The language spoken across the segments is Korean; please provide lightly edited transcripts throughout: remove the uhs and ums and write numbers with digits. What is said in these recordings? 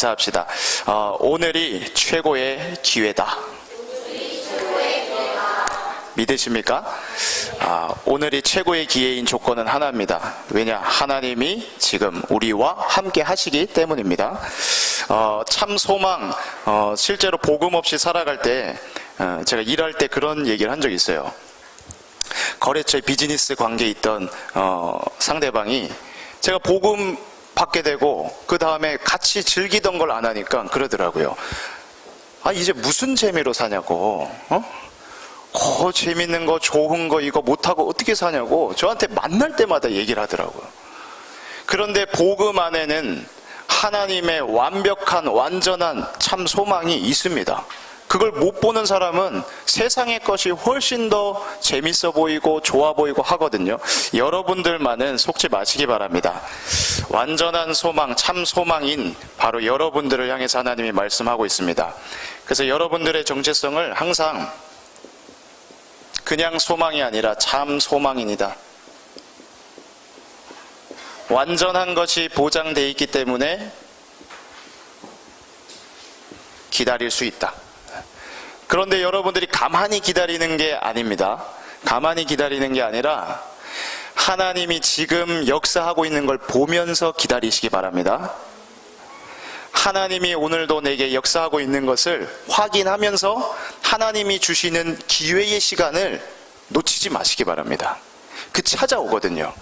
인사합시다. 오늘이 최고의 기회다. 믿으십니까? 오늘이 최고의 기회인 조건은 하나입니다. 왜냐? 하나님이 지금 우리와 함께 하시기 때문입니다. 참 소망, 실제로 복음 없이 살아갈 때 제가 일할 때 그런 얘기를 한 적이 있어요. 거래처에 비즈니스 관계에 있던 상대방이 제가 복음 받게 되고 그 다음에 같이 즐기던 걸 안 하니까 그러더라고요. 이제 무슨 재미로 사냐고, 재밌는 거 좋은 거 이거 못하고 어떻게 사냐고 저한테 만날 때마다 얘기를 하더라고요. 그런데 복음 안에는 하나님의 완벽한 완전한 참 소망이 있습니다. 그걸 못 보는 사람은 세상의 것이 훨씬 더 재밌어 보이고 좋아 보이고 하거든요. 여러분들만은 속지 마시기 바랍니다. 완전한 소망, 참 소망인 바로 여러분들을 향해서 하나님이 말씀하고 있습니다. 그래서 여러분들의 정체성을 항상 그냥 소망이 아니라 참 소망인이다. 완전한 것이 보장되어 있기 때문에 기다릴 수 있다. 그런데 여러분들이 가만히 기다리는 게 아닙니다. 가만히 기다리는 게 아니라 하나님이 지금 역사하고 있는 걸 보면서 기다리시기 바랍니다. 하나님이 오늘도 내게 역사하고 있는 것을 확인하면서 하나님이 주시는 기회의 시간을 놓치지 마시기 바랍니다. 찾아오거든요.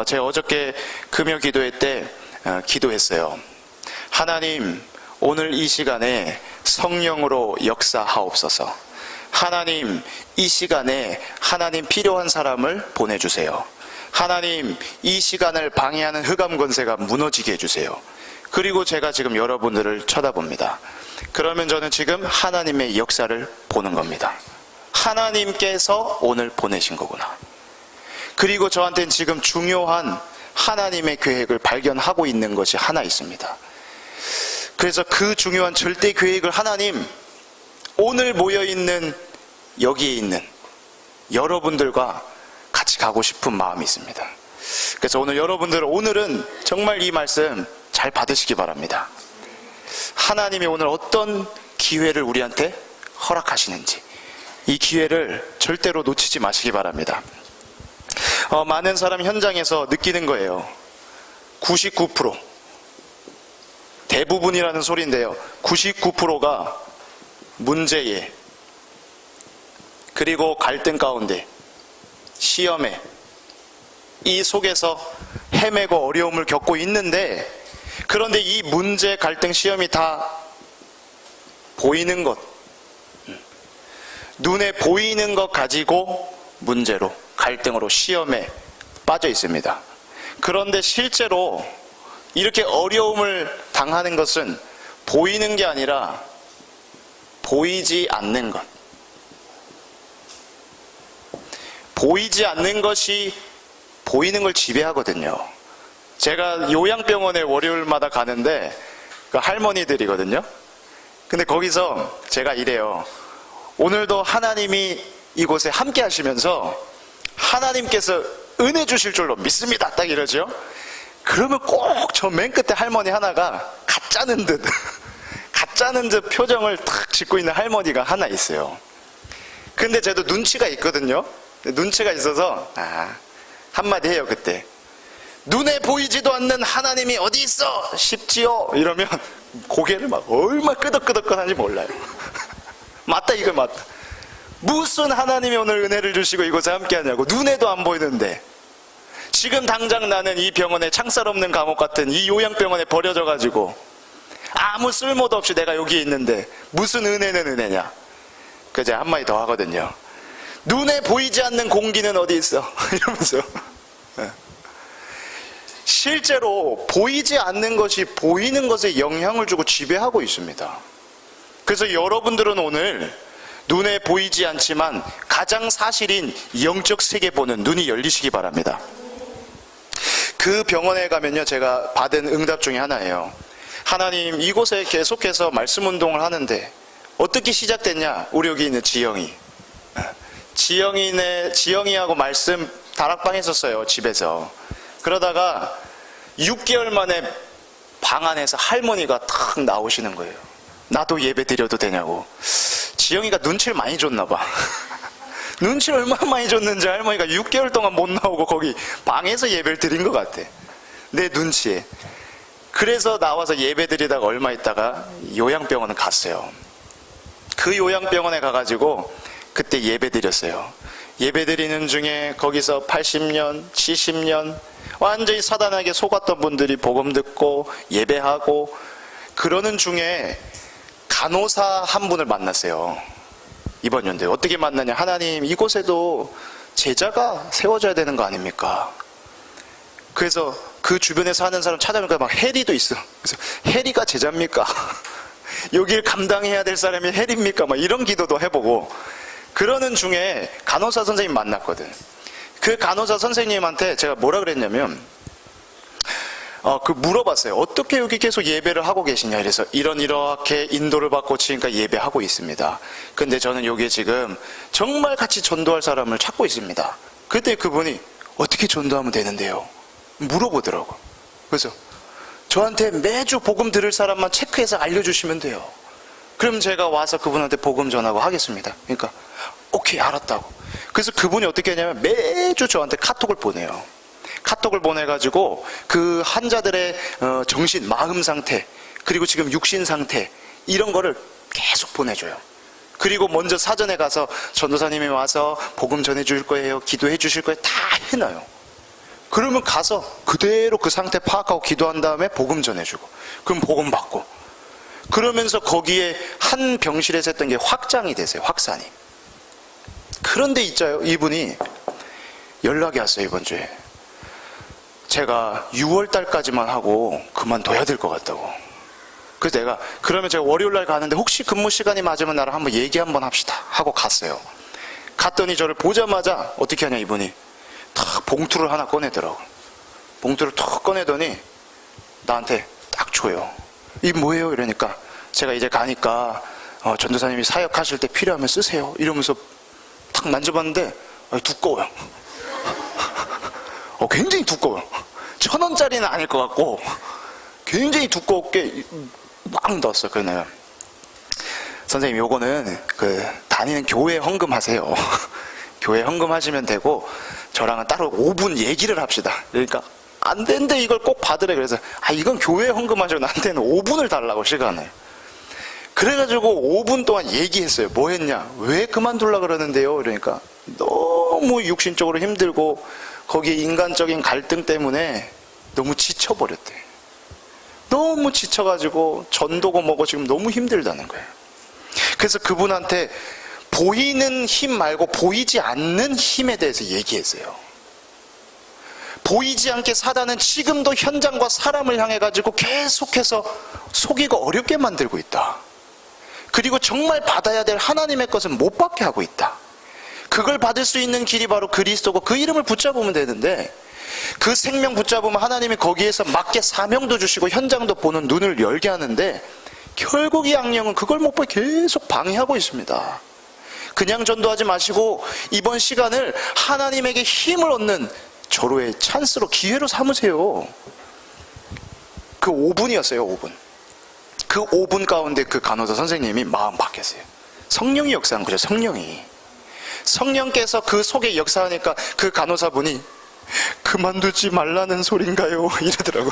제가 어저께 금요 기도회 때 기도했어요. 하나님, 오늘 이 시간에 성령으로 역사하옵소서. 하나님, 이 시간에 하나님 필요한 사람을 보내주세요. 하나님, 이 시간을 방해하는 흑암 권세가 무너지게 해주세요. 그리고 제가 지금 여러분들을 쳐다봅니다. 그러면 저는 지금 하나님의 역사를 보는 겁니다. 하나님께서 오늘 보내신 거구나. 그리고 저한테는 지금 중요한 하나님의 계획을 발견하고 있는 것이 하나 있습니다. 그래서 그 중요한 절대 계획을 하나님, 오늘 모여있는 여기에 있는 여러분들과 같이 가고 싶은 마음이 있습니다. 그래서 오늘은 정말 이 말씀 잘 받으시기 바랍니다. 하나님이 오늘 어떤 기회를 우리한테 허락하시는지 이 기회를 절대로 놓치지 마시기 바랍니다. 많은 사람 현장에서 느끼는 거예요. 99% 대부분이라는 소리인데요, 99%가 문제에, 그리고 갈등 가운데, 시험에, 이 속에서 헤매고 어려움을 겪고 있는데, 그런데 이 문제, 갈등, 시험이 다 보이는 것, 눈에 보이는 것 가지고 문제로, 갈등으로, 시험에 빠져 있습니다. 그런데 실제로 이렇게 어려움을 당하는 것은 보이는 게 아니라 보이지 않는 것. 보이지 않는 것이 보이는 걸 지배하거든요. 제가 요양병원에 월요일마다 가는데 그 할머니들이거든요. 근데 거기서 제가 이래요. 오늘도 하나님이 이곳에 함께 하시면서 하나님께서 은혜 주실 줄로 믿습니다. 딱 이러죠. 그러면 꼭 저 맨 끝에 할머니 하나가 가짜는 듯 표정을 탁 짓고 있는 할머니가 하나 있어요. 근데 저도 눈치가 있거든요. 눈치가 있어서 한마디 해요. 그때 눈에 보이지도 않는 하나님이 어디 있어 싶지요? 이러면 고개를 막 얼마나 끄덕끄덕하는지 몰라요. 맞다, 이거 맞다. 무슨 하나님이 오늘 은혜를 주시고 이곳에 함께 하냐고. 눈에도 안 보이는데 지금 당장 나는 이 병원에 창살 없는 감옥 같은 이 요양병원에 버려져 가지고 아무 쓸모도 없이 내가 여기에 있는데 무슨 은혜는 은혜냐. 그제 한마디 더 하거든요. 눈에 보이지 않는 공기는 어디 있어 이러면서. 실제로 보이지 않는 것이 보이는 것에 영향을 주고 지배하고 있습니다. 그래서 여러분들은 오늘 눈에 보이지 않지만 가장 사실인 영적 세계 보는 눈이 열리시기 바랍니다. 그 병원에 가면요, 제가 받은 응답 중에 하나예요. 하나님, 이곳에 계속해서 말씀 운동을 하는데 어떻게 시작됐냐? 우리 여기 있는 지영이하고 말씀 다락방 했었어요, 집에서. 그러다가 6개월 만에 방 안에서 할머니가 탁 나오시는 거예요. 나도 예배 드려도 되냐고. 지영이가 눈치를 많이 줬나 봐. 눈치를 얼마나 많이 줬는지 할머니가 6개월 동안 못 나오고 거기 방에서 예배를 드린 것 같아. 내 눈치에. 그래서 나와서 예배 드리다가 얼마 있다가 요양병원을 갔어요. 그 요양병원에 가가지고 그때 예배 드렸어요. 예배 드리는 중에 거기서 80년, 70년 완전히 사단에게 속았던 분들이 복음 듣고 예배하고 그러는 중에 간호사 한 분을 만났어요. 이번 연도에. 어떻게 만나냐. 하나님, 이곳에도 제자가 세워져야 되는 거 아닙니까? 그래서 그 주변에 사는 사람 찾아보니까 막 해리도 있어. 그래서 해리가 제자입니까? 여길 감당해야 될 사람이 해리입니까? 막 이런 기도도 해보고 그러는 중에 간호사 선생님 만났거든. 그 간호사 선생님한테 제가 뭐라 그랬냐면 물어봤어요. 어떻게 여기 계속 예배를 하고 계시냐. 이래서 이렇게 인도를 받고 지금까지 예배하고 있습니다. 근데 저는 여기에 지금 정말 같이 전도할 사람을 찾고 있습니다. 그때 그분이 어떻게 전도하면 되는데요? 물어보더라고. 그래서 저한테 매주 복음 들을 사람만 체크해서 알려주시면 돼요. 그럼 제가 와서 그분한테 복음 전하고 하겠습니다. 그러니까 오케이, 알았다고. 그래서 그분이 어떻게 하냐면 매주 저한테 카톡을 보내요. 카톡을 보내가지고 그 환자들의 정신, 마음 상태, 그리고 지금 육신 상태 이런 거를 계속 보내줘요. 그리고 먼저 사전에 가서 전도사님이 와서 복음 전해줄 거예요, 기도해 주실 거예요, 다 해놔요. 그러면 가서 그대로 그 상태 파악하고 기도한 다음에 복음 전해주고, 그럼 복음 받고, 그러면서 거기에 한 병실에서 했던 게 확장이 되세요. 확산이. 그런데 있자요, 이분이 연락이 왔어요. 이번 주에 제가 6월 달까지만 하고 그만둬야 될 것 같다고. 그래서 내가 그러면 제가 월요일 날 가는데 혹시 근무 시간이 맞으면 나랑 한번 얘기 한번 합시다 하고 갔어요. 갔더니 저를 보자마자 어떻게 하냐, 이분이 탁 봉투를 하나 꺼내더라고. 봉투를 탁 꺼내더니 나한테 딱 줘요. 이게 뭐예요? 이러니까 제가 이제 가니까 전도사님이 사역하실 때 필요하면 쓰세요 이러면서 탁 만져봤는데 두꺼워요. 굉장히 두꺼워요. 1,000원짜리는 아닐 것 같고 굉장히 두껍게 막 넣었어요. 그래서 내가 선생님 요거는 다니는 교회 헌금하세요. 교회 헌금하시면 되고 저랑은 따로 5분 얘기를 합시다. 그러니까 안 되는데 이걸 꼭 받으래. 그래서 이건 교회 헌금하죠. 나한테는 5분을 달라고, 시간을. 그래가지고 5분 동안 얘기했어요. 뭐 했냐, 왜 그만둘라 그러는데요. 그러니까 너무 육신적으로 힘들고 거기에 인간적인 갈등 때문에 너무 지쳐버렸대. 너무 지쳐가지고 전도고 뭐고 지금 너무 힘들다는 거예요. 그래서 그분한테 보이는 힘 말고 보이지 않는 힘에 대해서 얘기했어요. 보이지 않게 사단은 지금도 현장과 사람을 향해 가지고 계속해서 속이고 어렵게 만들고 있다. 그리고 정말 받아야 될 하나님의 것은 못 받게 하고 있다. 그걸 받을 수 있는 길이 바로 그리스도고 그 이름을 붙잡으면 되는데, 그 생명 붙잡으면 하나님이 거기에서 맞게 사명도 주시고 현장도 보는 눈을 열게 하는데, 결국 이 악령은 그걸 못 보게 계속 방해하고 있습니다. 그냥 전도하지 마시고 이번 시간을 하나님에게 힘을 얻는 절호의 찬스로, 기회로 삼으세요. 그 5분이었어요. 5분. 그 5분 가운데 그 간호사 선생님이 마음 바뀌었어요. 성령이 역사한 거죠. 성령께서 그 속에 역사하니까 그 간호사분이 그만두지 말라는 소린가요? 이러더라고.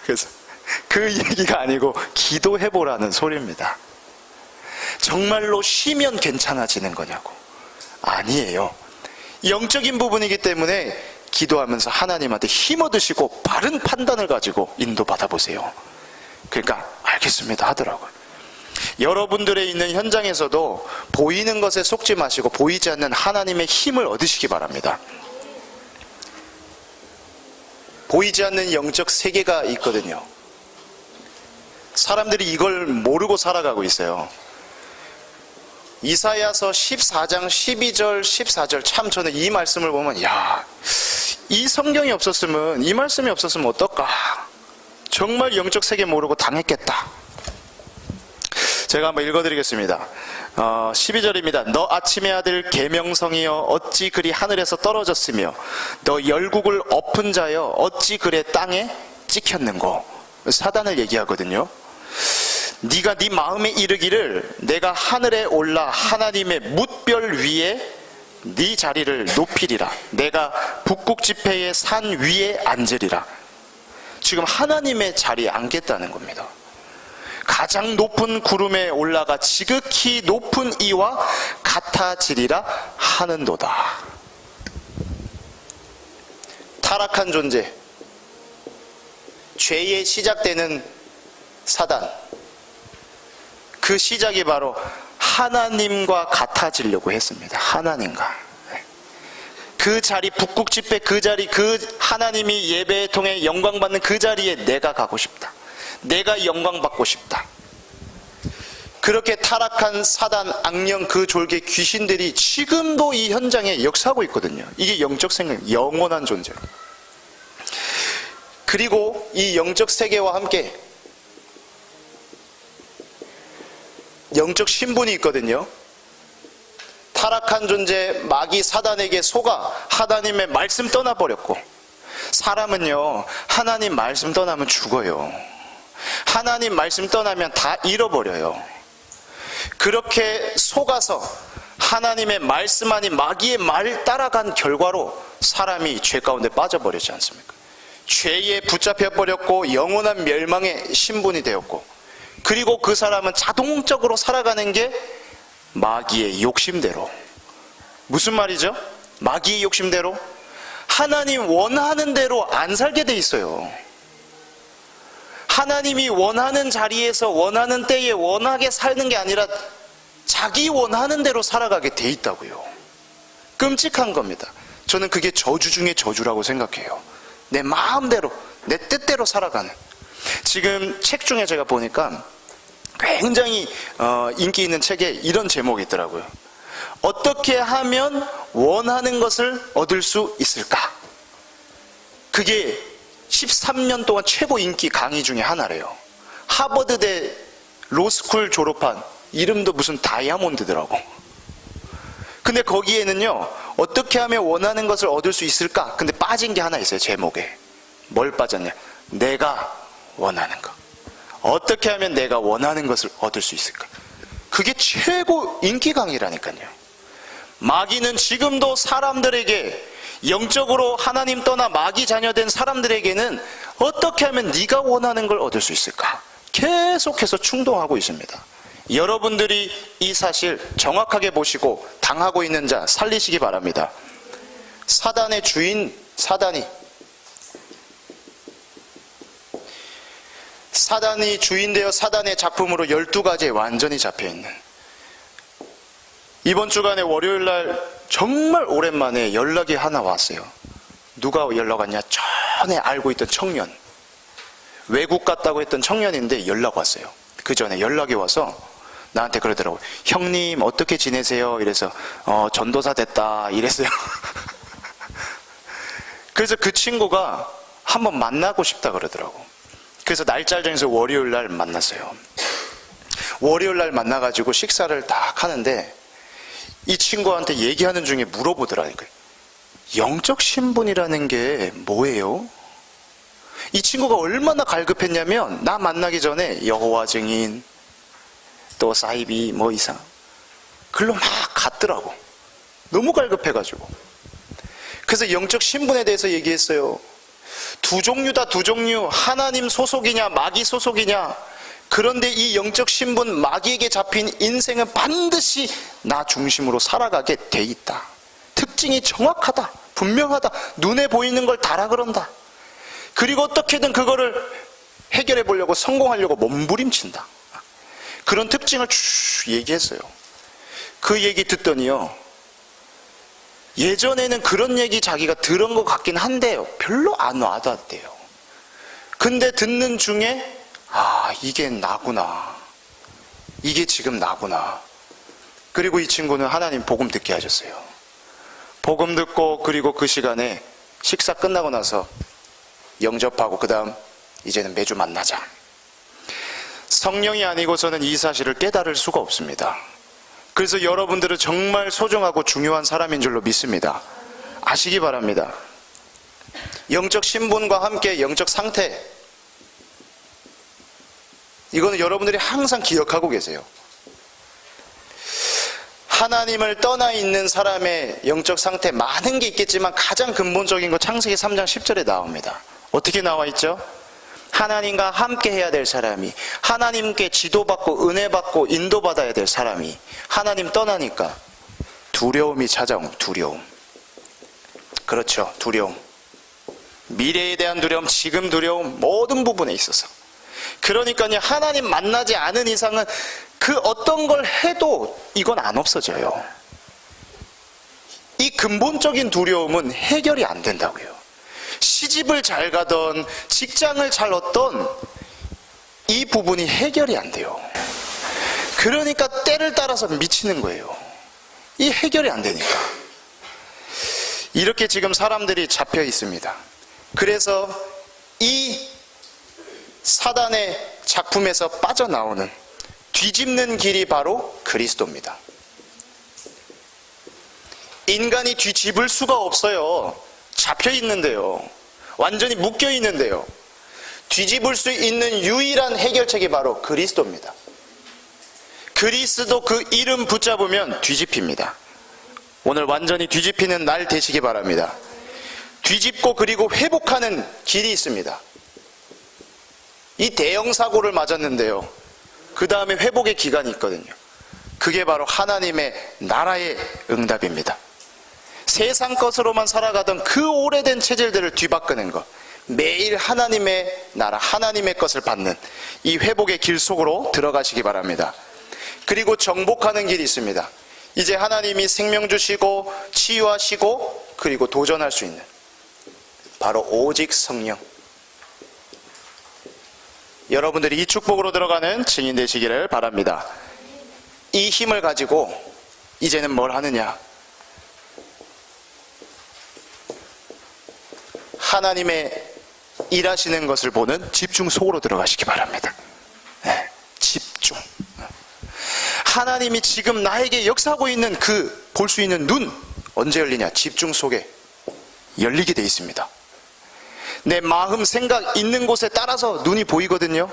그래서 그 얘기가 아니고 기도해보라는 소리입니다. 정말로 쉬면 괜찮아지는 거냐고. 아니에요. 영적인 부분이기 때문에 기도하면서 하나님한테 힘 얻으시고 바른 판단을 가지고 인도받아 보세요. 그러니까 알겠습니다 하더라고요. 여러분들의 있는 현장에서도 보이는 것에 속지 마시고 보이지 않는 하나님의 힘을 얻으시기 바랍니다. 보이지 않는 영적 세계가 있거든요. 사람들이 이걸 모르고 살아가고 있어요. 이사야서 14장 12절 14절, 참 저는 이 말씀을 보면 이 성경이 없었으면, 이 말씀이 없었으면 어떨까, 정말 영적 세계 모르고 당했겠다. 제가 한번 읽어드리겠습니다. 12절입니다. 너 아침의 아들 계명성이여 어찌 그리 하늘에서 떨어졌으며 너 열국을 엎은 자여 어찌 그래 땅에 찍혔는고. 사단을 얘기하거든요. 네가 네 마음에 이르기를 내가 하늘에 올라 하나님의 뭇별 위에 네 자리를 높이리라. 내가 북극 지폐의 산 위에 앉으리라. 지금 하나님의 자리에 앉겠다는 겁니다. 가장 높은 구름에 올라가 지극히 높은 이와 같아지리라 하는도다. 타락한 존재, 죄의 시작되는 사단, 그 시작이 바로 하나님과 같아지려고 했습니다. 하나님과. 그 자리, 북극 집회 그 자리, 그 하나님이 예배에 통해 영광 받는 그 자리에 내가 가고 싶다. 내가 영광 받고 싶다. 그렇게 타락한 사단, 악령, 그 졸개 귀신들이 지금도 이 현장에 역사하고 있거든요. 이게 영적 생각, 영원한 존재로. 그리고 이 영적 세계와 함께 영적 신분이 있거든요. 타락한 존재 마귀 사단에게 속아 하나님의 말씀 떠나버렸고, 사람은요 하나님 말씀 떠나면 죽어요. 하나님 말씀 떠나면 다 잃어버려요. 그렇게 속아서 하나님의 말씀 아닌 마귀의 말을 따라간 결과로 사람이 죄 가운데 빠져버리지 않습니까? 죄에 붙잡혀버렸고 영원한 멸망의 신분이 되었고, 그리고 그 사람은 자동적으로 살아가는 게 마귀의 욕심대로. 무슨 말이죠? 마귀의 욕심대로 하나님 원하는 대로 안 살게 돼 있어요. 하나님이 원하는 자리에서 원하는 때에 원하게 사는 게 아니라 자기 원하는 대로 살아가게 돼 있다고요. 끔찍한 겁니다. 저는 그게 저주 중에 저주라고 생각해요. 내 마음대로, 내 뜻대로 살아가는. 지금 책 중에 제가 보니까 굉장히 인기 있는 책에 이런 제목이 있더라고요. 어떻게 하면 원하는 것을 얻을 수 있을까? 그게 13년 동안 최고 인기 강의 중에 하나래요. 하버드대 로스쿨 졸업한, 이름도 무슨 다이아몬드더라고. 근데 거기에는요, 어떻게 하면 원하는 것을 얻을 수 있을까? 근데 빠진 게 하나 있어요, 제목에. 뭘 빠졌냐? 내가 원하는 것. 어떻게 하면 내가 원하는 것을 얻을 수 있을까? 그게 최고 인기 강의라니까요. 마귀는 지금도 사람들에게, 영적으로 하나님 떠나 마귀 자녀된 사람들에게는 어떻게 하면 네가 원하는 걸 얻을 수 있을까? 계속해서 충동하고 있습니다. 여러분들이 이 사실 정확하게 보시고 당하고 있는 자 살리시기 바랍니다. 사단의 주인, 사단이 주인되어 사단의 작품으로 12가지에 완전히 잡혀있는, 이번 주간에 월요일날 정말 오랜만에 연락이 하나 왔어요. 누가 연락 왔냐? 전에 알고 있던 청년, 외국 갔다고 했던 청년인데 연락 왔어요. 그 전에 연락이 와서 나한테 그러더라고요. 형님 어떻게 지내세요? 이래서 전도사 됐다 이랬어요. 그래서 그 친구가 한번 만나고 싶다 그러더라고. 그래서 날짜를 정해서 월요일날 만났어요. 월요일날 만나가지고 식사를 딱 하는데 이 친구한테 얘기하는 중에 물어보더라니까요. 영적 신분이라는 게 뭐예요? 이 친구가 얼마나 갈급했냐면, 나 만나기 전에 여호와 증인, 또 사이비 뭐 이상 글로 막 갔더라고. 너무 갈급해가지고. 그래서 영적 신분에 대해서 얘기했어요. 두 종류다, 두 종류. 하나님 소속이냐 마귀 소속이냐. 그런데 이 영적 신분, 마귀에게 잡힌 인생은 반드시 나 중심으로 살아가게 돼 있다. 특징이 정확하다, 분명하다, 눈에 보이는 걸 다라 그런다. 그리고 어떻게든 그거를 해결해 보려고, 성공하려고 몸부림친다. 그런 특징을 쭉 얘기했어요. 그 얘기 듣더니요, 예전에는 그런 얘기 자기가 들은 것 같긴 한데요, 별로 안 와닿대요. 근데 듣는 중에 이게 나구나, 이게 지금 나구나. 그리고 이 친구는 하나님 복음 듣게 하셨어요. 복음 듣고, 그리고 그 시간에 식사 끝나고 나서 영접하고, 그 다음 이제는 매주 만나자. 성령이 아니고서는 이 사실을 깨달을 수가 없습니다. 그래서 여러분들은 정말 소중하고 중요한 사람인 줄로 믿습니다. 아시기 바랍니다. 영적 신분과 함께 영적 상태, 이거는 여러분들이 항상 기억하고 계세요. 하나님을 떠나 있는 사람의 영적 상태 많은 게 있겠지만 가장 근본적인 거 창세기 3장 10절에 나옵니다. 어떻게 나와 있죠? 하나님과 함께 해야 될 사람이, 하나님께 지도받고 은혜받고 인도받아야 될 사람이 하나님 떠나니까 두려움이 찾아옴. 두려움. 그렇죠. 두려움. 미래에 대한 두려움, 지금 두려움, 모든 부분에 있어서. 그러니까요, 하나님 만나지 않은 이상은 그 어떤 걸 해도 이건 안 없어져요. 이 근본적인 두려움은 해결이 안 된다고요. 시집을 잘 가던 직장을 잘 얻던 이 부분이 해결이 안 돼요. 그러니까 때를 따라서 미치는 거예요. 이 해결이 안 되니까. 이렇게 지금 사람들이 잡혀 있습니다. 그래서 이 사단의 작품에서 빠져나오는, 뒤집는 길이 바로 그리스도입니다. 인간이 뒤집을 수가 없어요. 잡혀 있는데요. 완전히 묶여 있는데요. 뒤집을 수 있는 유일한 해결책이 바로 그리스도입니다. 그리스도 그 이름 붙잡으면 뒤집힙니다. 오늘 완전히 뒤집히는 날 되시기 바랍니다. 뒤집고 그리고 회복하는 길이 있습니다. 이 대형 사고를 맞았는데요, 그 다음에 회복의 기간이 있거든요. 그게 바로 하나님의 나라의 응답입니다. 세상 것으로만 살아가던 그 오래된 체질들을 뒤바꾸는 것, 매일 하나님의 나라, 하나님의 것을 받는 이 회복의 길 속으로 들어가시기 바랍니다. 그리고 정복하는 길이 있습니다. 이제 하나님이 생명 주시고 치유하시고 그리고 도전할 수 있는, 바로 오직 성령. 여러분들이 이 축복으로 들어가는 증인 되시기를 바랍니다. 이 힘을 가지고 이제는 뭘 하느냐? 하나님의 일하시는 것을 보는 집중 속으로 들어가시기 바랍니다. 네, 집중. 하나님이 지금 나에게 역사하고 있는 그 볼 수 있는 눈, 언제 열리냐? 집중 속에 열리게 돼 있습니다. 내 마음, 생각 있는 곳에 따라서 눈이 보이거든요.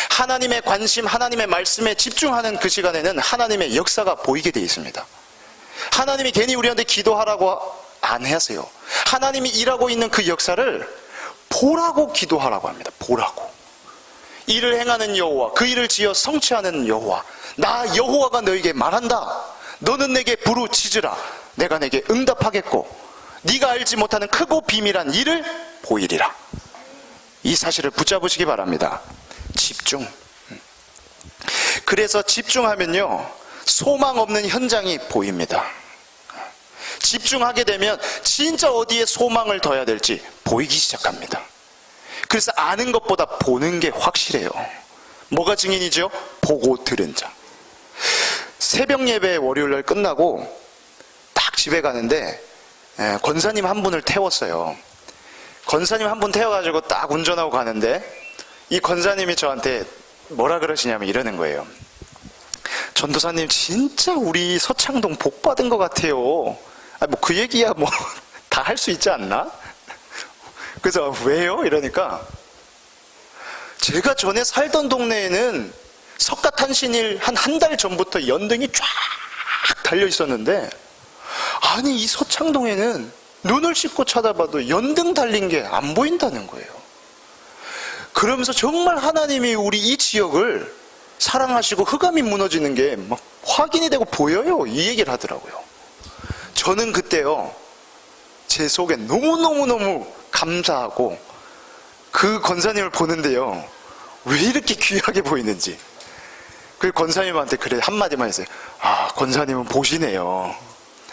하나님의 관심, 하나님의 말씀에 집중하는 그 시간에는 하나님의 역사가 보이게 돼 있습니다. 하나님이 괜히 우리한테 기도하라고 안 하세요. 하나님이 일하고 있는 그 역사를 보라고 기도하라고 합니다. 보라고. 일을 행하는 여호와, 그 일을 지어 성취하는 여호와, 나 여호와가 너에게 말한다. 너는 내게 부르짖으라. 내가 내게 응답하겠고 네가 알지 못하는 크고 비밀한 일을 보이리라. 이 사실을 붙잡으시기 바랍니다. 집중. 그래서 집중하면요, 소망 없는 현장이 보입니다. 집중하게 되면 진짜 어디에 소망을 둬야 될지 보이기 시작합니다. 그래서 아는 것보다 보는 게 확실해요. 뭐가 증인이죠? 보고 들은 자. 새벽 예배 월요일날 끝나고 딱 집에 가는데 권사님 한 분을 태웠어요. 권사님 한 분 태워가지고 딱 운전하고 가는데 이 권사님이 저한테 뭐라 그러시냐면 이러는 거예요. 전도사님 진짜 우리 서창동 복 받은 것 같아요. 뭐 그 얘기야 뭐 다 할 수 있지 않나? 그래서 왜요? 이러니까 제가 전에 살던 동네에는 석가탄신일 한 달 전부터 연등이 쫙 달려 있었는데, 아니 이 서창동에는 눈을 씻고 쳐다봐도 연등 달린 게 안 보인다는 거예요. 그러면서 정말 하나님이 우리 이 지역을 사랑하시고 흑암이 무너지는 게 막 확인이 되고 보여요. 이 얘기를 하더라고요. 저는 그때요, 제 속에 너무너무너무 감사하고 그 권사님을 보는데요, 왜 이렇게 귀하게 보이는지. 그 권사님한테 그래 한마디만 했어요. 아, 권사님은 보시네요.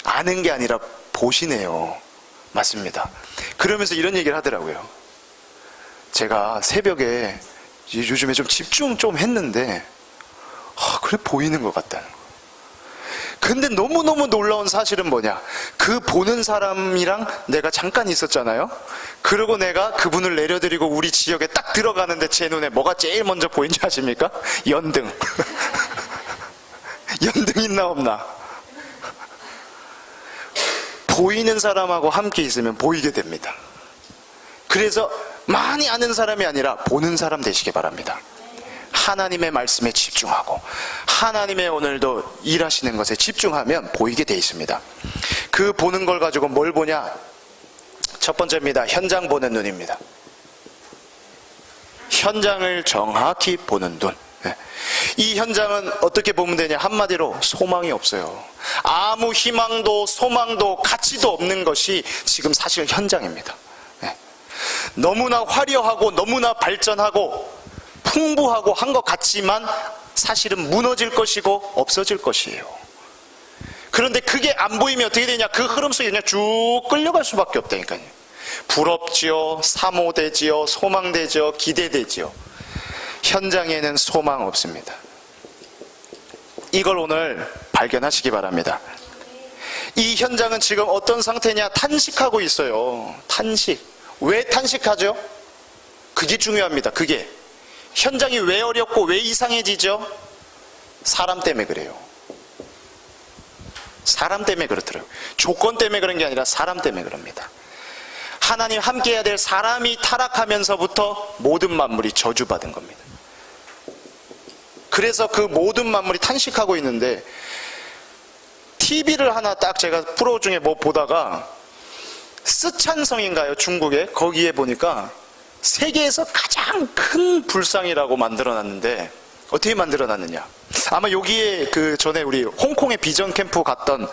아는 게 아니라 보시네요. 맞습니다. 그러면서 이런 얘기를 하더라고요. 제가 새벽에 요즘에 좀 집중 좀 했는데 그래 보이는 것 같다는 거. 근데 너무너무 놀라운 사실은 뭐냐, 그 보는 사람이랑 내가 잠깐 있었잖아요. 그리고 내가 그분을 내려드리고 우리 지역에 딱 들어가는데 제 눈에 뭐가 제일 먼저 보인지 아십니까? 연등. 연등 있나 없나. 보이는 사람하고 함께 있으면 보이게 됩니다. 그래서 많이 아는 사람이 아니라 보는 사람 되시기 바랍니다. 하나님의 말씀에 집중하고 하나님의 오늘도 일하시는 것에 집중하면 보이게 돼 있습니다. 그 보는 걸 가지고 뭘 보냐? 첫 번째입니다. 현장 보는 눈입니다. 현장을 정확히 보는 눈. 이 현장은 어떻게 보면 되냐? 한마디로 소망이 없어요. 아무 희망도 소망도 가치도 없는 것이 지금 사실 현장입니다. 너무나 화려하고 너무나 발전하고 풍부하고 한 것 같지만 사실은 무너질 것이고 없어질 것이에요. 그런데 그게 안 보이면 어떻게 되냐? 그 흐름 속에 그냥 쭉 끌려갈 수밖에 없다니까요. 부럽지요, 사모되지요, 소망되지요, 기대되지요. 현장에는 소망 없습니다. 이걸 오늘 발견하시기 바랍니다. 이 현장은 지금 어떤 상태냐? 탄식하고 있어요. 탄식. 왜 탄식하죠? 그게 중요합니다. 그게 현장이 왜 어렵고 왜 이상해지죠? 사람 때문에 그래요. 사람 때문에 그렇더라고요. 조건 때문에 그런 게 아니라 사람 때문에 그럽니다. 하나님 함께 해야 될 사람이 타락하면서부터 모든 만물이 저주받은 겁니다. 그래서 그 모든 만물이 탄식하고 있는데, TV를 하나 딱 제가 프로 중에 뭐 보다가 스촨성인가요? 중국에? 거기에 보니까 세계에서 가장 큰 불상이라고 만들어놨는데, 어떻게 만들어놨느냐? 아마 여기에 그 전에 우리 홍콩에 비전 캠프 갔던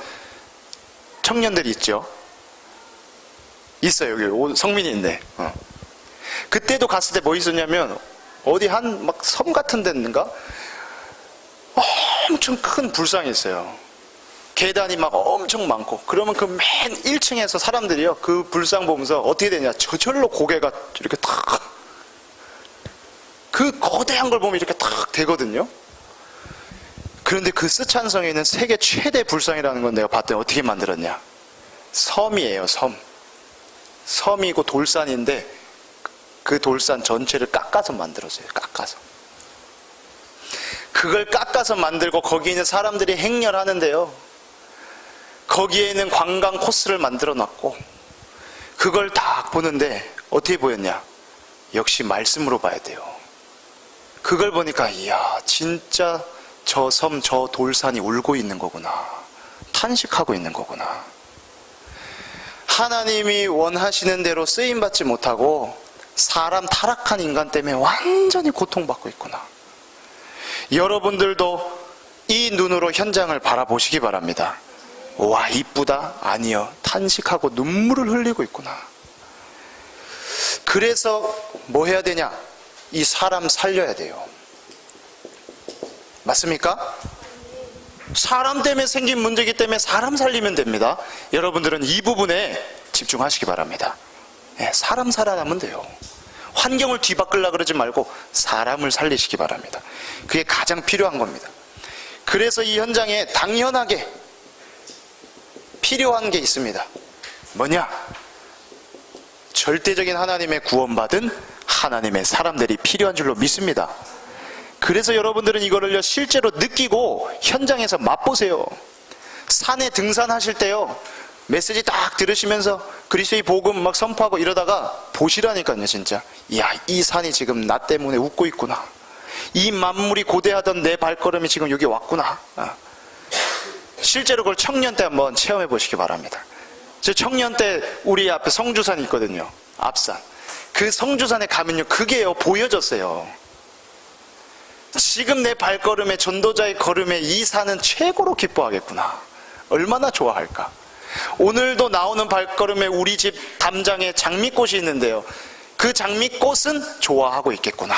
청년들이 있죠? 있어요. 여기 성민이인데. 그때도 갔을 때 뭐 있었냐면, 어디 한 막 섬 같은 데인가? 엄청 큰 불상이 있어요. 계단이 막 엄청 많고, 그러면 그 맨 1층에서 사람들이요, 그 불상 보면서 어떻게 되냐? 저절로 고개가 이렇게 탁, 그 거대한 걸 보면 이렇게 탁 되거든요. 그런데 그 스촨성에 있는 세계 최대 불상이라는 건 내가 봤더니 어떻게 만들었냐? 섬이에요, 섬. 섬이고 돌산인데 그 돌산 전체를 깎아서 만들었어요. 깎아서. 그걸 깎아서 만들고 거기에 있는 사람들이 행렬하는데요, 거기에 있는 관광 코스를 만들어 놨고, 그걸 딱 보는데 어떻게 보였냐? 역시 말씀으로 봐야 돼요. 그걸 보니까 이야, 진짜 저 섬, 저 돌산이 울고 있는 거구나, 탄식하고 있는 거구나. 하나님이 원하시는 대로 쓰임받지 못하고 사람 타락한 인간 때문에 완전히 고통받고 있구나. 여러분들도 이 눈으로 현장을 바라보시기 바랍니다. 와, 이쁘다? 아니요. 탄식하고 눈물을 흘리고 있구나. 그래서 뭐 해야 되냐? 이 사람 살려야 돼요. 맞습니까? 사람 때문에 생긴 문제이기 때문에 사람 살리면 됩니다. 여러분들은 이 부분에 집중하시기 바랍니다. 사람 살아나면 돼요. 환경을 뒤바꾸려고 그러지 말고 사람을 살리시기 바랍니다. 그게 가장 필요한 겁니다. 그래서 이 현장에 당연하게 필요한 게 있습니다. 뭐냐? 절대적인 하나님의 구원받은 하나님의 사람들이 필요한 줄로 믿습니다. 그래서 여러분들은 이거를 실제로 느끼고 현장에서 맛보세요. 산에 등산하실 때요, 메시지 딱 들으시면서 그리스도의 복음 막 선포하고 이러다가 보시라니까요. 진짜, 이야, 이 산이 지금 나 때문에 웃고 있구나. 이 만물이 고대하던 내 발걸음이 지금 여기 왔구나. 실제로 그걸 청년 때 한번 체험해 보시기 바랍니다. 저 청년 때 우리 앞에 성주산이 있거든요. 앞산. 그 성주산에 가면요, 그게요 보여졌어요. 지금 내 발걸음에, 전도자의 걸음에 이 산은 최고로 기뻐하겠구나. 얼마나 좋아할까. 오늘도 나오는 발걸음에 우리 집 담장에 장미꽃이 있는데요, 그 장미꽃은 좋아하고 있겠구나.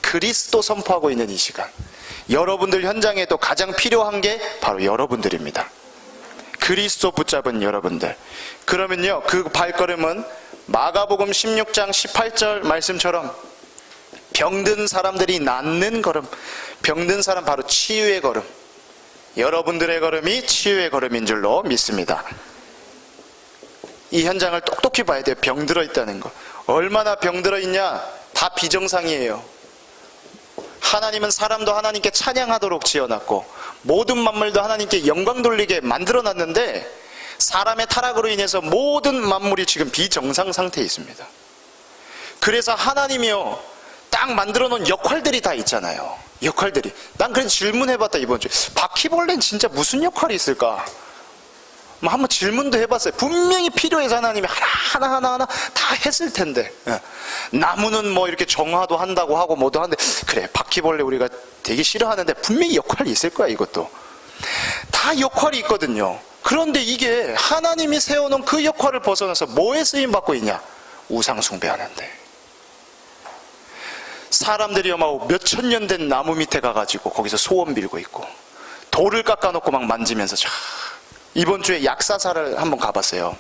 그리스도 선포하고 있는 이 시간, 여러분들 현장에도 가장 필요한 게 바로 여러분들입니다. 그리스도 붙잡은 여러분들. 그러면요, 그 발걸음은 마가복음 16장 18절 말씀처럼 병든 사람들이 낫는 걸음, 병든 사람 바로 치유의 걸음, 여러분들의 걸음이 치유의 걸음인 줄로 믿습니다. 이 현장을 똑똑히 봐야 돼요. 병들어 있다는 거. 얼마나 병들어 있냐? 다 비정상이에요. 하나님은 사람도 하나님께 찬양하도록 지어놨고 모든 만물도 하나님께 영광 돌리게 만들어놨는데, 사람의 타락으로 인해서 모든 만물이 지금 비정상 상태에 있습니다. 그래서 하나님이요, 딱 만들어 놓은 역할들이 다 있잖아요. 역할들이. 난 그래서 질문해봤다, 이번 주에. 바퀴벌레는 진짜 무슨 역할이 있을까? 뭐 한번 질문도 해봤어요. 분명히 필요해서 하나님이 하나 다 했을 텐데. 나무는 뭐 이렇게 정화도 한다고 하고 뭐도 하는데, 그래, 바퀴벌레 우리가 되게 싫어하는데 분명히 역할이 있을 거야, 이것도. 다 역할이 있거든요. 그런데 이게 하나님이 세워놓은 그 역할을 벗어나서 뭐에 쓰임받고 있냐? 우상숭배하는데. 사람들이 막 몇천 년 된 나무 밑에 가가지고 거기서 소원 빌고 있고, 돌을 깎아놓고 막 만지면서 이번 주에 약사사를 한번 가봤어요.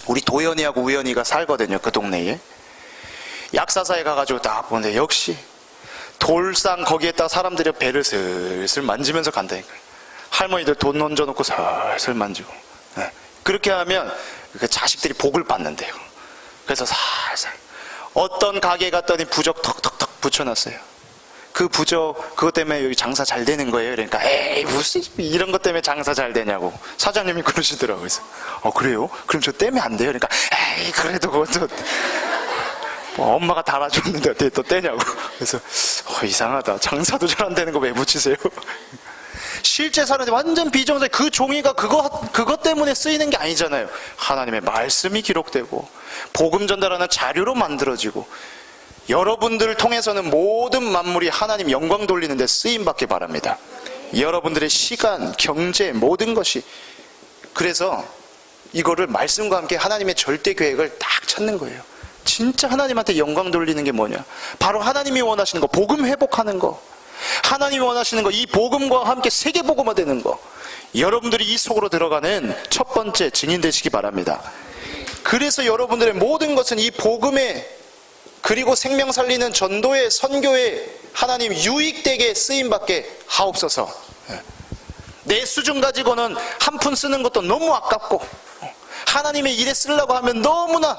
우리 도연이하고 우연이가 살거든요, 그 동네에. 약사사에 가가지고 딱 보는데 역시 돌상 거기에다가 사람들이 배를 슬슬 만지면서 간다니까요. 할머니들 돈 얹어놓고 슬슬 만지고. 그렇게 하면 그 자식들이 복을 받는데요. 그래서 살살 어떤 가게 갔더니 부적 턱턱턱 붙여놨어요. 그 부적 그것 때문에 여기 장사 잘 되는 거예요. 그러니까 에이 무슨 이런 것 때문에 장사 잘 되냐고 사장님이 그러시더라고요. 그래서 그래요? 그럼 저 떼면 안 돼요? 그러니까 에이 그래도 그것도 뭐 엄마가 달아줬는데 어떻게 또 떼냐고. 그래서 이상하다. 장사도 잘 안 되는 거 왜 붙이세요? 실제 사는데 완전 비정상. 그 종이가 그것 때문에 쓰이는 게 아니잖아요. 하나님의 말씀이 기록되고 복음 전달하는 자료로 만들어지고, 여러분들을 통해서는 모든 만물이 하나님 영광 돌리는 데 쓰임받기 바랍니다. 여러분들의 시간, 경제, 모든 것이. 그래서 이거를 말씀과 함께 하나님의 절대 계획을 딱 찾는 거예요. 진짜 하나님한테 영광 돌리는 게 뭐냐? 바로 하나님이 원하시는 거, 복음 회복하는 거, 하나님이 원하시는 거, 이 복음과 함께 세계복음화 되는 거. 여러분들이 이 속으로 들어가는 첫 번째 증인 되시기 바랍니다. 그래서 여러분들의 모든 것은 이 복음에, 그리고 생명 살리는 전도의, 선교에 하나님 유익되게 쓰임받게 하옵소서. 내 수준 가지고는 한 푼 쓰는 것도 너무 아깝고, 하나님의 일에 쓰려고 하면 너무나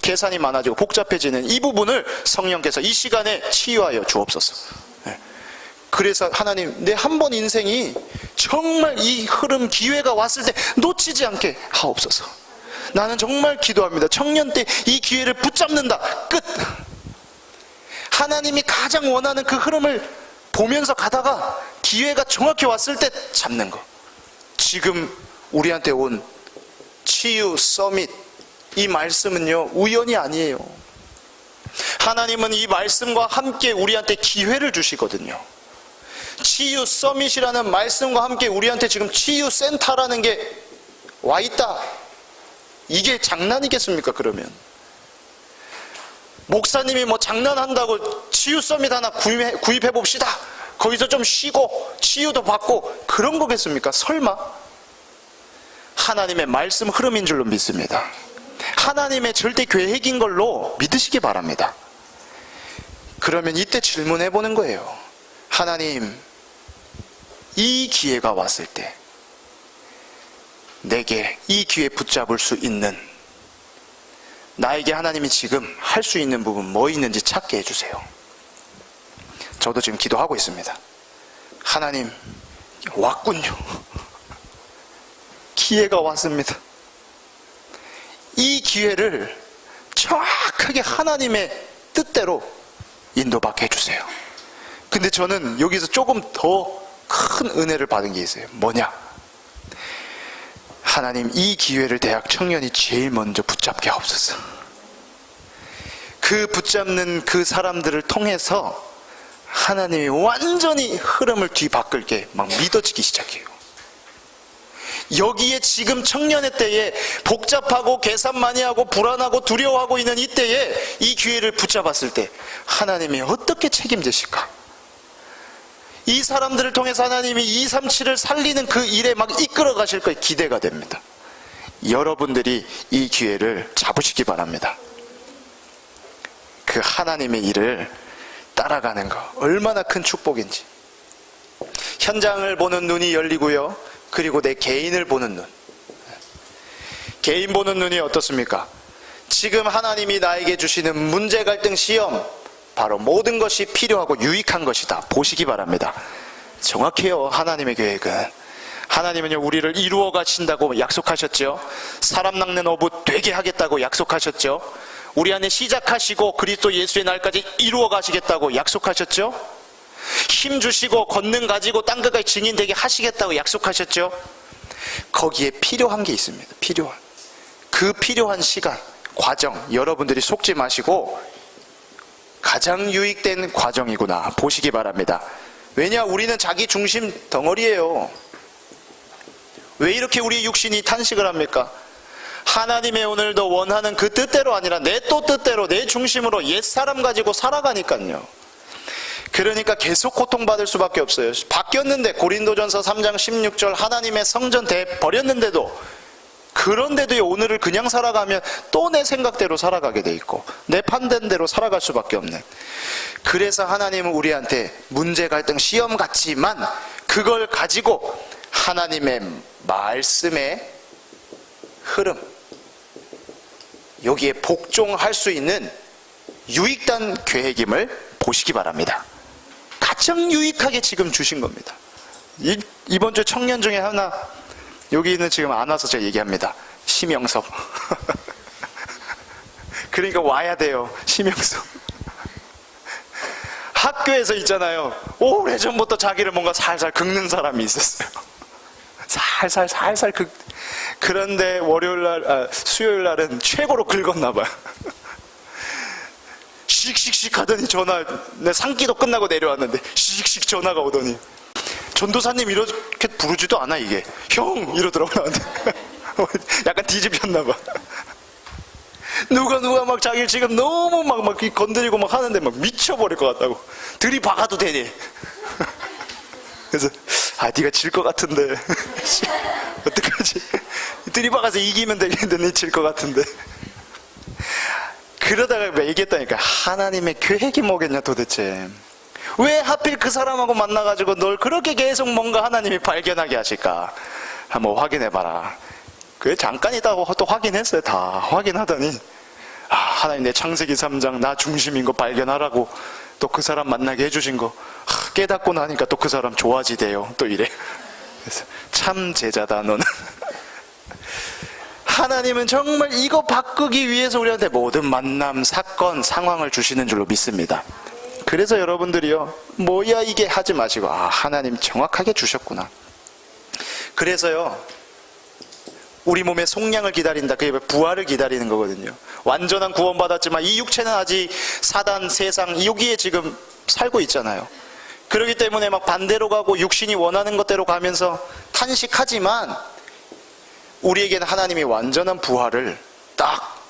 계산이 많아지고 복잡해지는 이 부분을 성령께서 이 시간에 치유하여 주옵소서. 그래서 하나님, 내 한 번 인생이 정말 이 흐름, 기회가 왔을 때 놓치지 않게 하옵소서. 나는 정말 기도합니다. 청년 때 이 기회를 붙잡는다. 끝. 하나님이 가장 원하는 그 흐름을 보면서 가다가 기회가 정확히 왔을 때 잡는 거. 지금 우리한테 온 치유 서밋, 이 말씀은요 우연이 아니에요. 하나님은 이 말씀과 함께 우리한테 기회를 주시거든요. 치유 서밋이라는 말씀과 함께 우리한테 지금 치유 센터라는 게 와 있다. 이게 장난이겠습니까? 그러면 목사님이 뭐 장난한다고 치유 서밋 하나 구입해 봅시다, 거기서 좀 쉬고 치유도 받고 그런 거겠습니까? 설마? 하나님의 말씀 흐름인 줄로 믿습니다. 하나님의 절대 계획인 걸로 믿으시기 바랍니다. 그러면 이때 질문해 보는 거예요. 하나님, 이 기회가 왔을 때 내게 이 기회 붙잡을 수 있는, 나에게 하나님이 지금 할 수 있는 부분 뭐 있는지 찾게 해주세요. 저도 지금 기도하고 있습니다. 하나님, 왔군요. 기회가 왔습니다. 이 기회를 정확하게 하나님의 뜻대로 인도받게 해주세요. 근데 저는 여기서 조금 더 큰 은혜를 받은 게 있어요. 뭐냐? 하나님, 이 기회를 대학 청년이 제일 먼저 붙잡게 하옵소서. 그 붙잡는 그 사람들을 통해서 하나님이 완전히 흐름을 뒤바꿀게 막 믿어지기 시작해요. 여기에 지금 청년의 때에 복잡하고 계산 많이 하고 불안하고 두려워하고 있는 이때에 이 기회를 붙잡았을 때 하나님이 어떻게 책임지실까? 이 사람들을 통해서 하나님이 237을 살리는 그 일에 막 이끌어 가실 거에 기대가 됩니다. 여러분들이 이 기회를 잡으시기 바랍니다. 그 하나님의 일을 따라가는 거 얼마나 큰 축복인지. 현장을 보는 눈이 열리고요, 그리고 내 개인을 보는 눈. 개인 보는 눈이 어떻습니까? 지금 하나님이 나에게 주시는 문제, 갈등, 시험, 바로 모든 것이 필요하고 유익한 것이다 보시기 바랍니다. 정확해요. 하나님의 계획은. 하나님은요 우리를 이루어 가신다고 약속하셨죠. 사람 낚는 어부 되게 하겠다고 약속하셨죠. 우리 안에 시작하시고 그리스도 예수의 날까지 이루어 가시겠다고 약속하셨죠? 힘 주시고 권능 가지고 땅끝까지 증인되게 하시겠다고 약속하셨죠? 거기에 필요한 게 있습니다. 그 필요한 시간, 과정, 여러분들이 속지 마시고 가장 유익된 과정이구나 보시기 바랍니다. 왜냐? 우리는 자기 중심 덩어리예요. 왜 이렇게 우리 육신이 탄식을 합니까? 하나님의 오늘도 원하는 그 뜻대로 아니라 내 또 뜻대로 내 중심으로 옛사람 가지고 살아가니까요. 그러니까 계속 고통받을 수밖에 없어요. 바뀌었는데, 고린도전서 3장 16절 하나님의 성전 대 버렸는데도, 그런데도 오늘을 그냥 살아가면 또 내 생각대로 살아가게 돼 있고 내 판단대로 살아갈 수밖에 없는, 그래서 하나님은 우리한테 문제, 갈등, 시험 같지만 그걸 가지고 하나님의 말씀의 흐름, 여기에 복종할 수 있는 유익단 계획임을 보시기 바랍니다. 가장 유익하게 지금 주신 겁니다. 이번 주 청년 중에 하나, 여기는 지금 안 와서 제가 얘기합니다. 심영섭. 그러니까 와야 돼요. 심영섭. 학교에서 있잖아요, 오래전부터 자기를 뭔가 살살 긁는 사람이 있었어요. 살살 그런데 수요일 날은 최고로 긁었나 봐요. 씩씩씩 하더니 전화, 내 상기도 끝나고 내려왔는데 씩씩 전화가 오더니, 전도사님 이렇게 부르지도 않아 이게, 형 이러더라고 나한테. 약간 뒤집혔나 봐. 누가 막 자기를 지금 너무 막 건드리고 막 하는데 막 미쳐버릴 것 같다고. 들이박아도 되니. 그래서 네가 질 것 같은데 어떡하지? 들이박아서 이기면 되겠는데 네 질 것 같은데. 그러다가 얘기했다니까, 하나님의 계획이 뭐겠냐 도대체. 왜 하필 그 사람하고 만나가지고 널 그렇게 계속 뭔가 하나님이 발견하게 하실까? 한번 확인해봐라. 그게 잠깐 있다고 또 확인했어요. 다 확인하더니 하나님 내 창세기 3장 나 중심인 거 발견하라고 또 그 사람 만나게 해주신 거 깨닫고 나니까 또 그 사람 좋아지대요. 또 이래. 그래서 참 제자다 너는. 하나님은 정말 이거 바꾸기 위해서 우리한테 모든 만남, 사건, 상황을 주시는 줄로 믿습니다. 그래서 여러분들이요, 뭐야 이게 하지 마시고, 하나님 정확하게 주셨구나. 그래서요, 우리 몸의 속량을 기다린다. 그게 부활을 기다리는 거거든요. 완전한 구원 받았지만 이 육체는 아직 사단, 세상 여기에 지금 살고 있잖아요. 그렇기 때문에 막 반대로 가고 육신이 원하는 것대로 가면서 탄식하지만, 우리에게는 하나님이 완전한 부활을 딱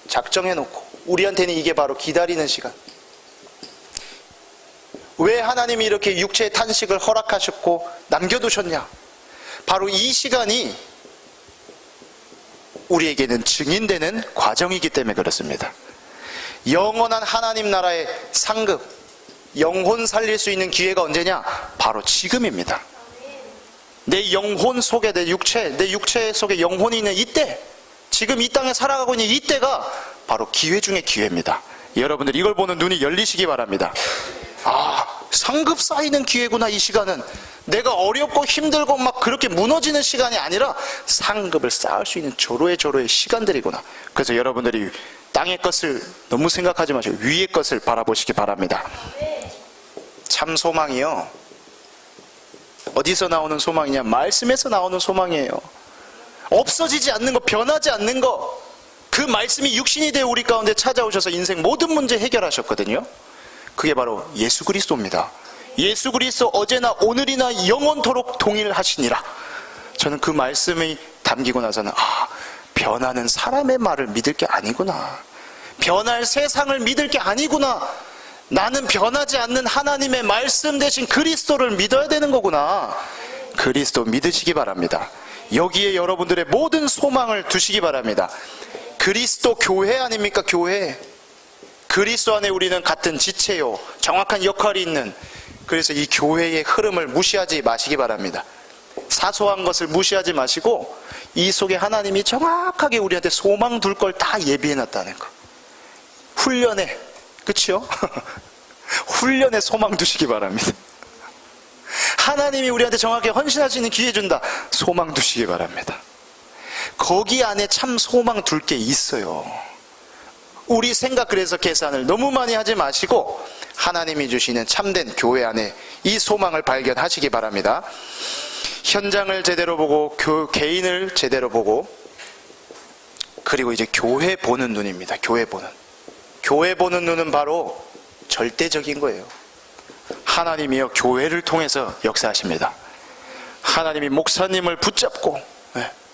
작정해 놓고 우리한테는 이게 바로 기다리는 시간. 왜 하나님이 이렇게 육체의 탄식을 허락하셨고 남겨두셨냐? 바로 이 시간이 우리에게는 증인되는 과정이기 때문에 그렇습니다. 영원한 하나님 나라의 상급, 영혼 살릴 수 있는 기회가 언제냐? 바로 지금입니다. 내 영혼 속에, 내 육체 속에 영혼이 있는 이때, 지금 이 땅에 살아가고 있는 이때가 바로 기회 중에 기회입니다. 여러분들 이걸 보는 눈이 열리시기 바랍니다. 상급 쌓이는 기회구나. 이 시간은 내가 어렵고 힘들고 막 그렇게 무너지는 시간이 아니라 상급을 쌓을 수 있는 조로의 시간들이구나. 그래서 여러분들이 땅의 것을 너무 생각하지 마시고 위의 것을 바라보시기 바랍니다. 참 소망이요, 어디서 나오는 소망이냐? 말씀에서 나오는 소망이에요. 없어지지 않는 거, 변하지 않는 거, 그 말씀이 육신이 되어 우리 가운데 찾아오셔서 인생 모든 문제 해결하셨거든요. 그게 바로 예수 그리스도입니다. 예수 그리스도 어제나 오늘이나 영원토록 동일하시니라. 저는 그 말씀이 담기고 나서는 변하는 사람의 말을 믿을 게 아니구나, 변할 세상을 믿을 게 아니구나, 나는 변하지 않는 하나님의 말씀 대신 그리스도를 믿어야 되는 거구나. 그리스도 믿으시기 바랍니다. 여기에 여러분들의 모든 소망을 두시기 바랍니다. 그리스도 교회 아닙니까? 교회. 그리스도 안에 우리는 같은 지체요, 정확한 역할이 있는, 그래서 이 교회의 흐름을 무시하지 마시기 바랍니다. 사소한 것을 무시하지 마시고 이 속에 하나님이 정확하게 우리한테 소망 둘 걸 다 예비해 놨다는 거. 훈련에, 그치요? 훈련에 소망 두시기 바랍니다. 하나님이 우리한테 정확하게 헌신할 수 있는 기회 준다. 소망 두시기 바랍니다. 거기 안에 참 소망 둘 게 있어요. 우리 생각 그래서 계산을 너무 많이 하지 마시고 하나님이 주시는 참된 교회 안에 이 소망을 발견하시기 바랍니다. 현장을 제대로 보고 개인을 제대로 보고, 그리고 이제 교회 보는 눈입니다. 교회 보는 눈은 바로 절대적인 거예요. 하나님이요 교회를 통해서 역사하십니다. 하나님이 목사님을 붙잡고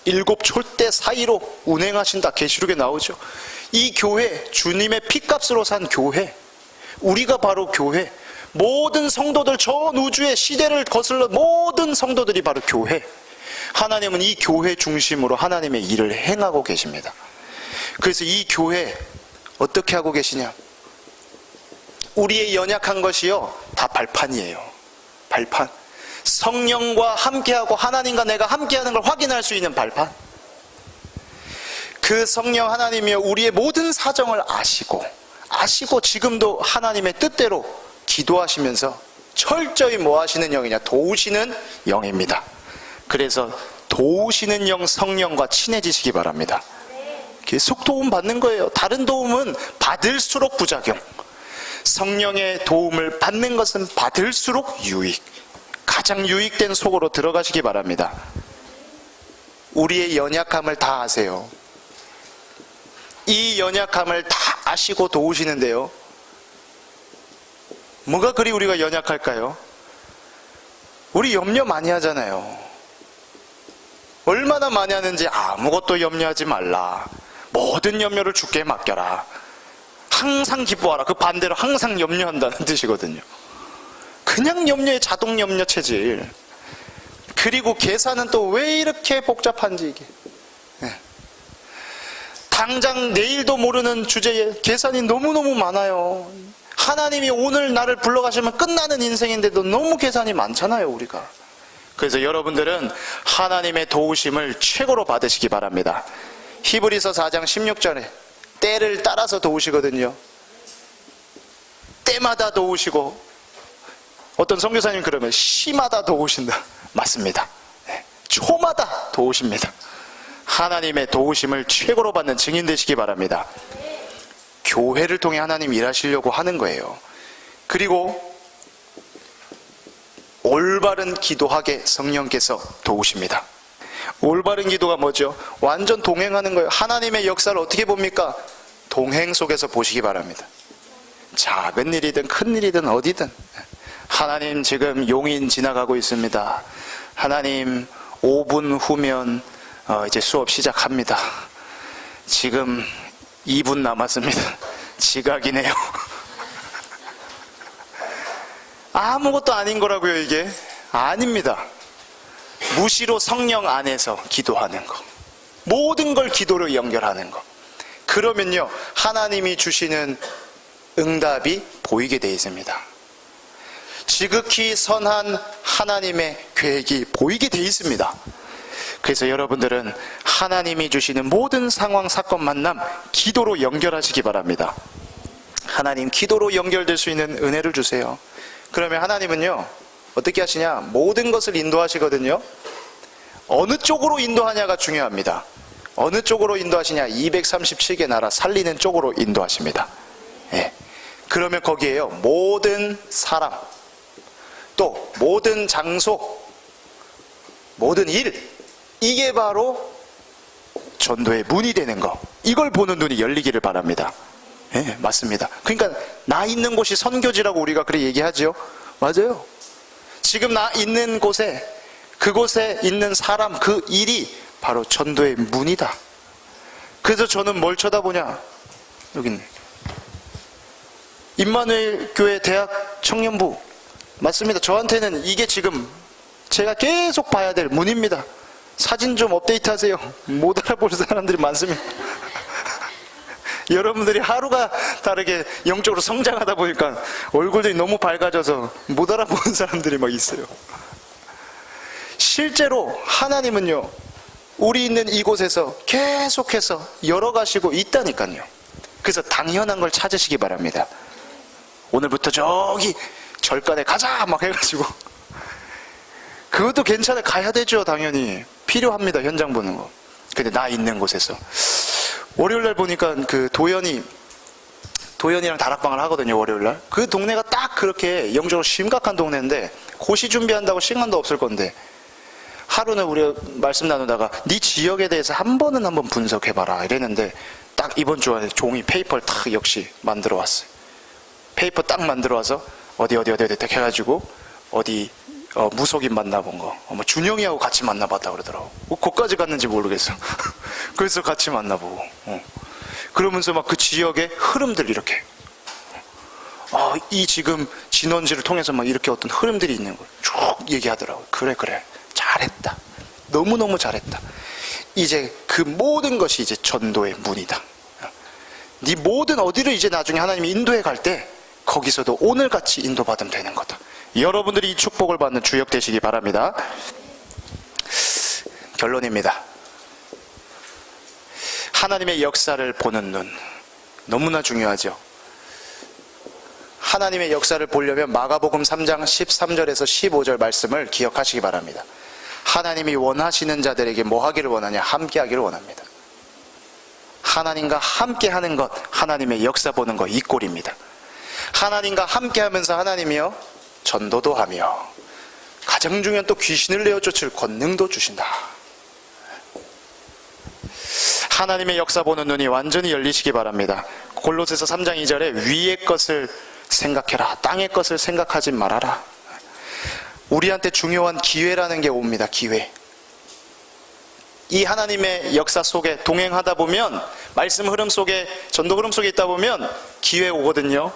7 촐대 사이로 운행하신다. 계시록에 나오죠. 이 교회, 주님의 피값으로 산 교회, 우리가 바로 교회, 모든 성도들, 전 우주의 시대를 거슬러 모든 성도들이 바로 교회. 하나님은 이 교회 중심으로 하나님의 일을 행하고 계십니다. 그래서 이 교회 어떻게 하고 계시냐? 우리의 연약한 것이요 다 발판이에요. 발판. 성령과 함께하고 하나님과 내가 함께하는 걸 확인할 수 있는 발판. 그 성령 하나님이요 우리의 모든 사정을 아시고 지금도 하나님의 뜻대로 기도하시면서 철저히 뭐 하시는 영이냐? 도우시는 영입니다. 그래서 도우시는 영 성령과 친해지시기 바랍니다. 계속 도움 받는 거예요. 다른 도움은 받을수록 부작용, 성령의 도움을 받는 것은 받을수록 유익. 가장 유익된 속으로 들어가시기 바랍니다. 우리의 연약함을 다 아세요. 이 연약함을 다 아시고 도우시는데요, 뭐가 그리 우리가 연약할까요? 우리 염려 많이 하잖아요. 얼마나 많이 하는지. 아무것도 염려하지 말라, 모든 염려를 주께 맡겨라, 항상 기뻐하라. 그 반대로 항상 염려한다는 뜻이거든요. 그냥 염려의 자동 염려 체질. 그리고 계산은 또 왜 이렇게 복잡한지, 이게 당장 내일도 모르는 주제에 계산이 너무너무 많아요. 하나님이 오늘 나를 불러가시면 끝나는 인생인데도 너무 계산이 많잖아요, 우리가. 그래서 여러분들은 하나님의 도우심을 최고로 받으시기 바랍니다. 히브리서 4장 16절에 때를 따라서 도우시거든요. 때마다 도우시고, 어떤 선교사님 그러면 시마다 도우신다. 맞습니다. 초마다 도우십니다. 하나님의 도우심을 최고로 받는 증인 되시기 바랍니다. 교회를 통해 하나님 일하시려고 하는 거예요. 그리고 올바른 기도하게 성령께서 도우십니다. 올바른 기도가 뭐죠? 완전 동행하는 거예요. 하나님의 역사를 어떻게 봅니까? 동행 속에서 보시기 바랍니다. 작은 일이든 큰 일이든 어디든, 하나님 지금 용인 지나가고 있습니다. 하나님 5분 후면 이제 수업 시작합니다. 지금 2분 남았습니다. 지각이네요. 아무것도 아닌 거라고요, 이게. 아닙니다. 무시로 성령 안에서 기도하는 거, 모든 걸 기도로 연결하는 거. 그러면요 하나님이 주시는 응답이 보이게 되어 있습니다. 지극히 선한 하나님의 계획이 보이게 되어 있습니다. 그래서 여러분들은 하나님이 주시는 모든 상황, 사건, 만남 기도로 연결하시기 바랍니다. 하나님, 기도로 연결될 수 있는 은혜를 주세요. 그러면 하나님은요 어떻게 하시냐? 모든 것을 인도하시거든요. 어느 쪽으로 인도하냐가 중요합니다. 어느 쪽으로 인도하시냐? 237개 나라 살리는 쪽으로 인도하십니다. 그러면 거기에요 모든 사람, 또 모든 장소, 모든 일, 이게 바로 전도의 문이 되는 거, 이걸 보는 눈이 열리기를 바랍니다. 맞습니다. 그러니까 나 있는 곳이 선교지라고 우리가 그렇게 얘기하죠. 맞아요. 지금 나 있는 곳에, 그곳에 있는 사람, 그 일이 바로 전도의 문이다. 그래서 저는 뭘 쳐다보냐? 여기 있네. 임마누엘 교회 대학 청년부. 맞습니다. 저한테는 이게 지금 제가 계속 봐야 될 문입니다. 사진 좀 업데이트 하세요. 못 알아볼 사람들이 많습니다. 여러분들이 하루가 다르게 영적으로 성장하다 보니까 얼굴들이 너무 밝아져서 못 알아보는 사람들이 막 있어요. 실제로 하나님은요 우리 있는 이곳에서 계속해서 열어가시고 있다니까요. 그래서 당연한 걸 찾으시기 바랍니다. 오늘부터 저기 절간에 가자 막 해가지고, 그것도 괜찮아요. 가야 되죠. 당연히 필요합니다. 현장 보는 거. 근데 나 있는 곳에서, 월요일날 보니까 그 도연이 도현이랑 다락방을 하거든요, 월요일날. 그 동네가 딱 그렇게 영적으로 심각한 동네인데 고시 준비한다고 시간도 없을 건데 하루는 우리 말씀 나누다가 네 지역에 대해서 한번 분석해봐라 이랬는데 딱 이번 주에 종이 페이퍼를 딱 역시 만들어 왔어요. 페이퍼 딱 만들어 와서 어디 딱 해가지고 어디 무속인 만나본 거, 뭐 준영이하고 같이 만나봤다 그러더라고. 거기까지 갔는지 모르겠어. 그래서 같이 만나보고, 그러면서 막 그 지역의 흐름들 이렇게, 이 지금 진원지를 통해서 막 이렇게 어떤 흐름들이 있는 걸 쭉 얘기하더라고. 그래, 잘했다. 너무너무 잘했다. 이제 그 모든 것이 이제 전도의 문이다. 네 모든 어디를 이제 나중에 하나님이 인도해 갈 때 거기서도 오늘같이 인도받으면 되는 거다. 여러분들이 이 축복을 받는 주역 되시기 바랍니다. 결론입니다. 하나님의 역사를 보는 눈, 너무나 중요하죠. 하나님의 역사를 보려면 마가복음 3장 13절에서 15절 말씀을 기억하시기 바랍니다. 하나님이 원하시는 자들에게 뭐 하기를 원하냐? 함께 하기를 원합니다. 하나님과 함께 하는 것, 하나님의 역사 보는 것, 이 꼴입니다. 하나님과 함께 하면서 하나님이요 전도도 하며 가장 중요한 또 귀신을 내어 쫓을 권능도 주신다. 하나님의 역사 보는 눈이 완전히 열리시기 바랍니다. 골로새서 3장 2절에 위의 것을 생각해라, 땅의 것을 생각하지 말아라. 우리한테 중요한 기회라는 게 옵니다. 기회. 이 하나님의 역사 속에 동행하다 보면, 말씀 흐름 속에, 전도 흐름 속에 있다 보면 기회 오거든요.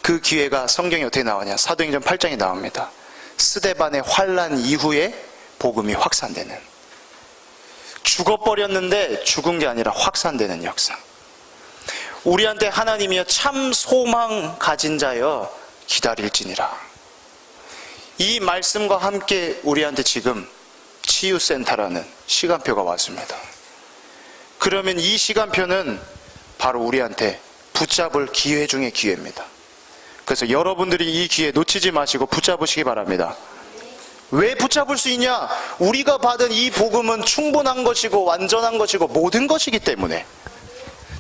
그 기회가 성경이 어떻게 나오냐? 사도행전 8장에 나옵니다. 스데반의 환난 이후에 복음이 확산되는, 죽어버렸는데 죽은 게 아니라 확산되는 역사. 우리한테 하나님이여 참 소망 가진 자여 기다릴지니라. 이 말씀과 함께 우리한테 지금 치유센터라는 시간표가 왔습니다. 그러면 이 시간표는 바로 우리한테 붙잡을 기회 중의 기회입니다. 그래서 여러분들이 이 기회 놓치지 마시고 붙잡으시기 바랍니다. 왜 붙잡을 수 있냐? 우리가 받은 이 복음은 충분한 것이고 완전한 것이고 모든 것이기 때문에,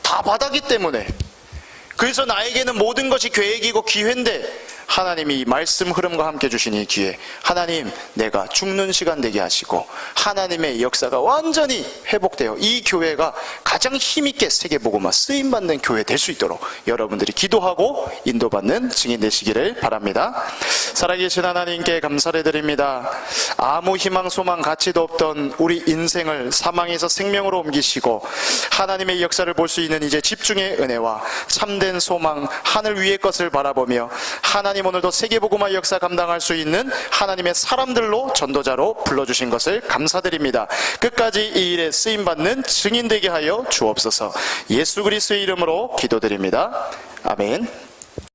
다 받았기 때문에. 그래서 나에게는 모든 것이 계획이고 기회인데 하나님이 이 말씀 흐름과 함께 주신 이 기회, 하나님 내가 죽는 시간 되게 하시고 하나님의 역사가 완전히 회복되어 이 교회가 가장 힘있게 세계복음화 쓰임받는 교회 될 수 있도록 여러분들이 기도하고 인도받는 증인 되시기를 바랍니다. 살아계신 하나님께 감사를 드립니다. 아무 희망 소망 가치도 없던 우리 인생을 사망에서 생명으로 옮기시고 하나님의 역사를 볼 수 있는 이제 집중의 은혜와 참된 소망, 하늘 위의 것을 바라보며 하나님 오늘도 세계복음화 역사 감당할 수 있는 하나님의 사람들로 전도자로 불러주신 것을 감사드립니다. 끝까지 이 일에 쓰임받는 증인 되게 하여 주옵소서. 예수 그리스도의 이름으로 기도드립니다. 아멘.